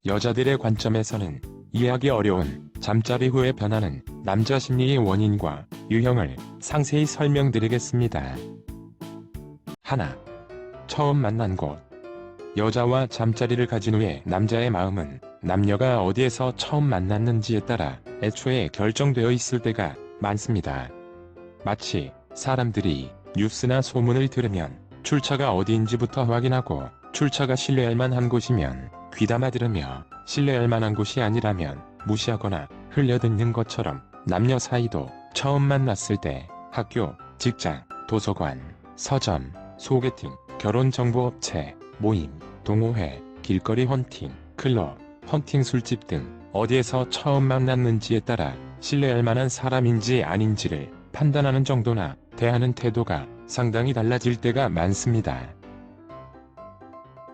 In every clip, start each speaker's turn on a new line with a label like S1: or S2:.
S1: 여자들의 관점에서는 이해하기 어려운 잠자리 후에 변하는 남자 심리의 원인과 유형을 상세히 설명드리겠습니다. 하나. 처음 만난 곳. 여자와 잠자리를 가진 후에 남자의 마음은 남녀가 어디에서 처음 만났는지에 따라 애초에 결정되어 있을 때가 많습니다. 마치 사람들이 뉴스나 소문을 들으면 출처가 어디인지부터 확인하고 출처가 신뢰할 만한 곳이면 귀담아 들으며 신뢰할 만한 곳이 아니라면 무시하거나 흘려듣는 것처럼 남녀 사이도 처음 만났을 때 학교, 직장, 도서관, 서점, 소개팅, 결혼정보업체, 모임, 동호회, 길거리 헌팅, 클럽, 헌팅 술집 등 어디에서 처음 만났는지에 따라 신뢰할 만한 사람인지 아닌지를 판단하는 정도나 대하는 태도가 상당히 달라질 때가 많습니다.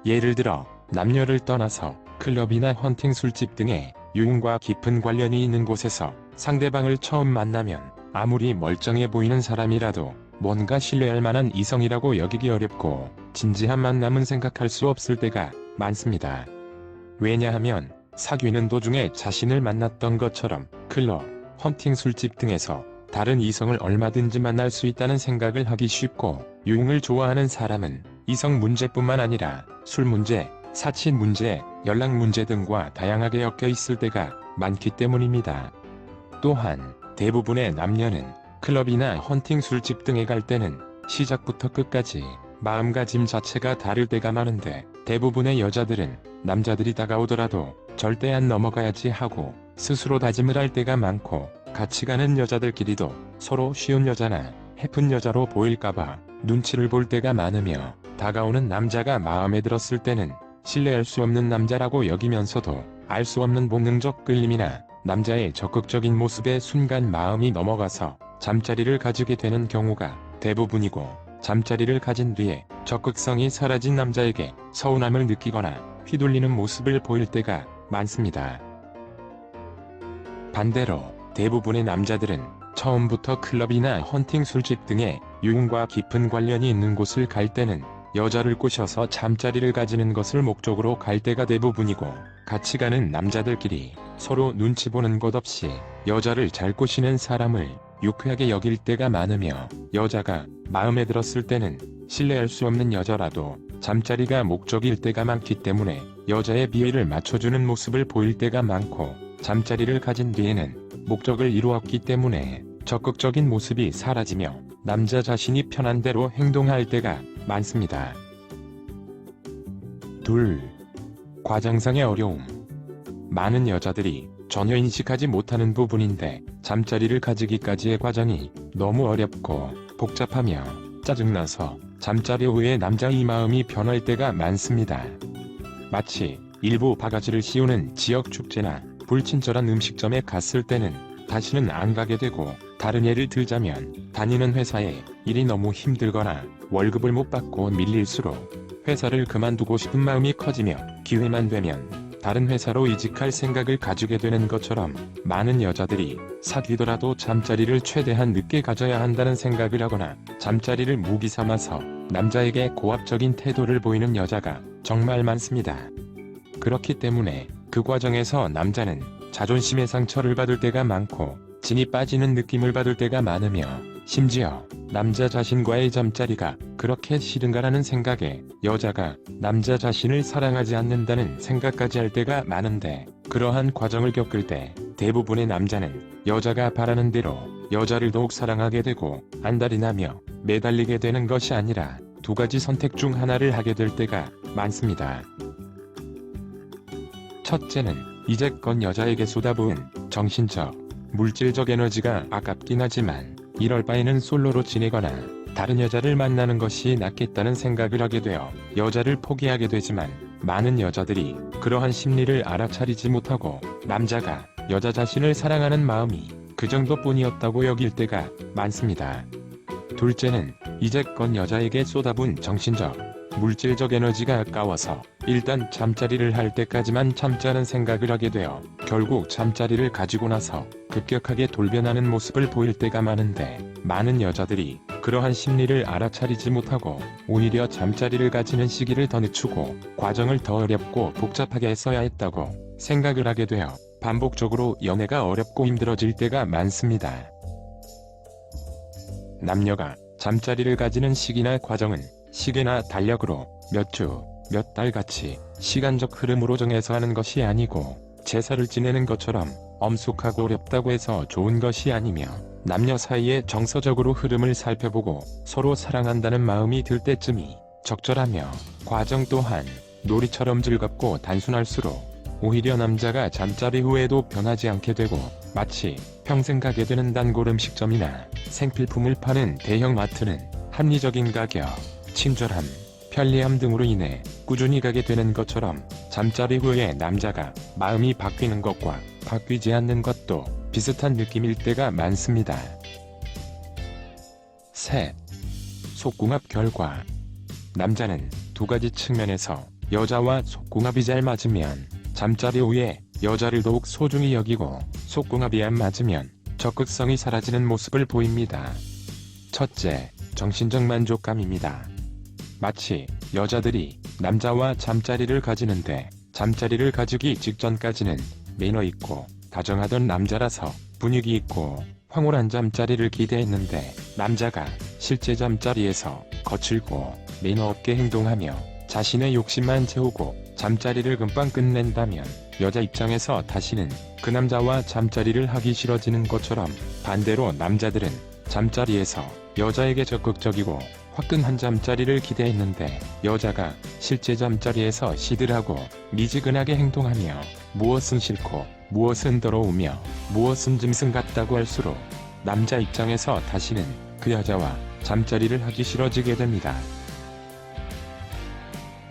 S1: 예를 들어 남녀를 떠나서 클럽이나 헌팅 술집 등의 유흥과 깊은 관련이 있는 곳에서 상대방을 처음 만나면 아무리 멀쩡해 보이는 사람이라도 뭔가 신뢰할 만한 이성이라고 여기기 어렵고 진지한 만남은 생각할 수 없을 때가 많습니다. 왜냐하면 사귀는 도중에 자신을 만났던 것처럼 클럽, 헌팅 술집 등에서 다른 이성을 얼마든지 만날 수 있다는 생각을 하기 쉽고 유흥을 좋아하는 사람은 이성 문제뿐만 아니라 술 문제, 사친 문제, 연락 문제 등과 다양하게 엮여 있을 때가 많기 때문입니다. 또한 대부분의 남녀는 클럽이나 헌팅 술집 등에 갈 때는 시작부터 끝까지 마음가짐 자체가 다를 때가 많은데 대부분의 여자들은 남자들이 다가오더라도 절대 안 넘어가야지 하고 스스로 다짐을 할 때가 많고 같이 가는 여자들끼리도 서로 쉬운 여자나 해픈 여자로 보일까봐 눈치를 볼 때가 많으며 다가오는 남자가 마음에 들었을 때는 신뢰할 수 없는 남자라고 여기면서도 알 수 없는 본능적 끌림이나 남자의 적극적인 모습에 순간 마음이 넘어가서 잠자리를 가지게 되는 경우가 대부분이고 잠자리를 가진 뒤에 적극성이 사라진 남자에게 서운함을 느끼거나 휘둘리는 모습을 보일 때가 많습니다. 반대로 대부분의 남자들은 처음부터 클럽이나 헌팅 술집 등의 유흥과 깊은 관련이 있는 곳을 갈 때는 여자를 꼬셔서 잠자리를 가지는 것을 목적으로 갈 때가 대부분이고 같이 가는 남자들끼리 서로 눈치 보는 것 없이 여자를 잘 꼬시는 사람을 유쾌하게 여길 때가 많으며 여자가 마음에 들었을 때는 신뢰할 수 없는 여자라도 잠자리가 목적일 때가 많기 때문에 여자의 비위를 맞춰주는 모습을 보일 때가 많고 잠자리를 가진 뒤에는 목적을 이루었기 때문에 적극적인 모습이 사라지며 남자 자신이 편한 대로 행동할 때가 많습니다. 2. 과정상의 어려움. 많은 여자들이 전혀 인식하지 못하는 부분인데 잠자리를 가지기까지의 과정이 너무 어렵고 복잡하며 짜증나서 잠자리 후에 남자의 마음이 변할 때가 많습니다. 마치 일부 바가지를 씌우는 지역 축제나 불친절한 음식점에 갔을 때는 다시는 안 가게 되고 다른 예를 들자면 다니는 회사에 일이 너무 힘들거나 월급을 못 받고 밀릴수록 회사를 그만두고 싶은 마음이 커지며 기회만 되면 다른 회사로 이직할 생각을 가지게 되는 것처럼 많은 여자들이 사귀더라도 잠자리를 최대한 늦게 가져야 한다는 생각을 하거나 잠자리를 무기 삼아서 남자에게 고압적인 태도를 보이는 여자가 정말 많습니다. 그렇기 때문에 그 과정에서 남자는 자존심의 상처를 받을 때가 많고 진이 빠지는 느낌을 받을 때가 많으며 심지어 남자 자신과의 잠자리가 그렇게 싫은가라는 생각에 여자가 남자 자신을 사랑하지 않는다는 생각까지 할 때가 많은데 그러한 과정을 겪을 때 대부분의 남자는 여자가 바라는 대로 여자를 더욱 사랑하게 되고 안달이 나며 매달리게 되는 것이 아니라 두 가지 선택 중 하나를 하게 될 때가 많습니다. 첫째는 이제껏 여자에게 쏟아부은 정신적, 물질적 에너지가 아깝긴 하지만 이럴 바에는 솔로로 지내거나 다른 여자를 만나는 것이 낫겠다는 생각을 하게 되어 여자를 포기하게 되지만 많은 여자들이 그러한 심리를 알아차리지 못하고 남자가 여자 자신을 사랑하는 마음이 그 정도뿐이었다고 여길 때가 많습니다. 둘째는 이제껏 여자에게 쏟아부은 정신적, 물질적 에너지가 아까워서 일단 잠자리를 할 때까지만 참자는 생각을 하게 되어 결국 잠자리를 가지고 나서 급격하게 돌변하는 모습을 보일 때가 많은데, 많은 여자들이 그러한 심리를 알아차리지 못하고 오히려 잠자리를 가지는 시기를 더 늦추고 과정을 더 어렵고 복잡하게 했어야 했다고 생각을 하게 되어 반복적으로 연애가 어렵고 힘들어질 때가 많습니다. 남녀가 잠자리를 가지는 시기나 과정은 시계나 달력으로 몇 주, 몇 달 같이 시간적 흐름으로 정해서 하는 것이 아니고, 제사를 지내는 것처럼 엄숙하고 어렵다고 해서 좋은 것이 아니며, 남녀 사이의 정서적으로 흐름을 살펴보고 서로 사랑한다는 마음이 들 때쯤이 적절하며, 과정 또한 놀이처럼 즐겁고 단순할수록 오히려 남자가 잠자리 후에도 변하지 않게 되고, 마치 평생 가게 되는 단골 음식점이나 생필품을 파는 대형 마트는 합리적인 가격, 친절함, 편리함 등으로 인해 꾸준히 가게 되는 것처럼, 잠자리 후에 남자가 마음이 바뀌는 것과 바뀌지 않는 것도 비슷한 느낌일 때가 많습니다. 셋. 속궁합 결과. 남자는 두 가지 측면에서 여자와 속궁합이 잘 맞으면 잠자리 후에 여자를 더욱 소중히 여기고, 속궁합이 안 맞으면 적극성이 사라지는 모습을 보입니다. 첫째, 정신적 만족감입니다. 마치 여자들이 남자와 잠자리를 가지는데, 잠자리를 가지기 직전까지는 매너 있고 다정하던 남자라서 분위기 있고 황홀한 잠자리를 기대했는데, 남자가 실제 잠자리에서 거칠고 매너 없게 행동하며 자신의 욕심만 채우고 잠자리를 금방 끝낸다면, 여자 입장에서 다시는 그 남자와 잠자리를 하기 싫어지는 것처럼, 반대로 남자들은 잠자리에서 여자에게 적극적이고 화끈한 잠자리를 기대했는데, 여자가 실제 잠자리에서 시들하고 미지근하게 행동하며 무엇은 싫고 무엇은 더러우며 무엇은 짐승 같다고 할수록, 남자 입장에서 다시는 그 여자와 잠자리를 하기 싫어지게 됩니다.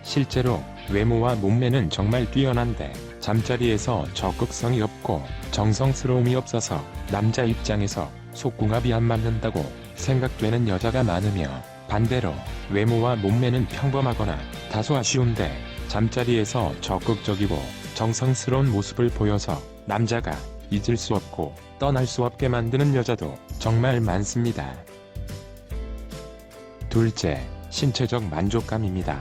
S1: 실제로 외모와 몸매는 정말 뛰어난데 잠자리에서 적극성이 없고 정성스러움이 없어서 남자 입장에서 속궁합이 안 맞는다고 생각되는 여자가 많으며, 반대로 외모와 몸매는 평범하거나 다소 아쉬운데 잠자리에서 적극적이고 정성스러운 모습을 보여서 남자가 잊을 수 없고 떠날 수 없게 만드는 여자도 정말 많습니다. 둘째, 신체적 만족감입니다.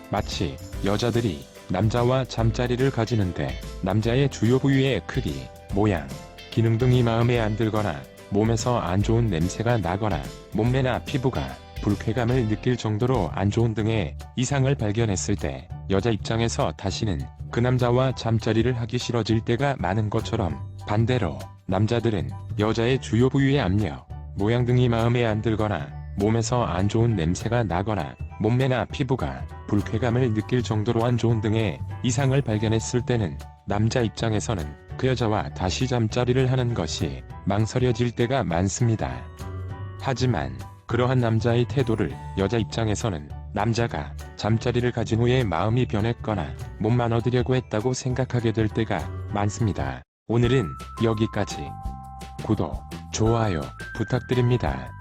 S1: 마치 여자들이 남자와 잠자리를 가지는데, 남자의 주요 부위의 크기, 모양, 기능 등이 마음에 안 들거나 몸에서 안 좋은 냄새가 나거나 몸매나 피부가 불쾌감을 느낄 정도로 안 좋은 등의 이상을 발견했을 때, 여자 입장에서 다시는 그 남자와 잠자리를 하기 싫어질 때가 많은 것처럼, 반대로 남자들은 여자의 주요 부위의 압력, 모양 등이 마음에 안 들거나 몸에서 안 좋은 냄새가 나거나 몸매나 피부가 불쾌감을 느낄 정도로 안 좋은 등의 이상을 발견했을 때는, 남자 입장에서는 그 여자와 다시 잠자리를 하는 것이 망설여질 때가 많습니다. 하지만 그러한 남자의 태도를 여자 입장에서는 남자가 잠자리를 가진 후에 마음이 변했거나 몸만 얻으려고 했다고 생각하게 될 때가 많습니다. 오늘은 여기까지. 구독, 좋아요 부탁드립니다.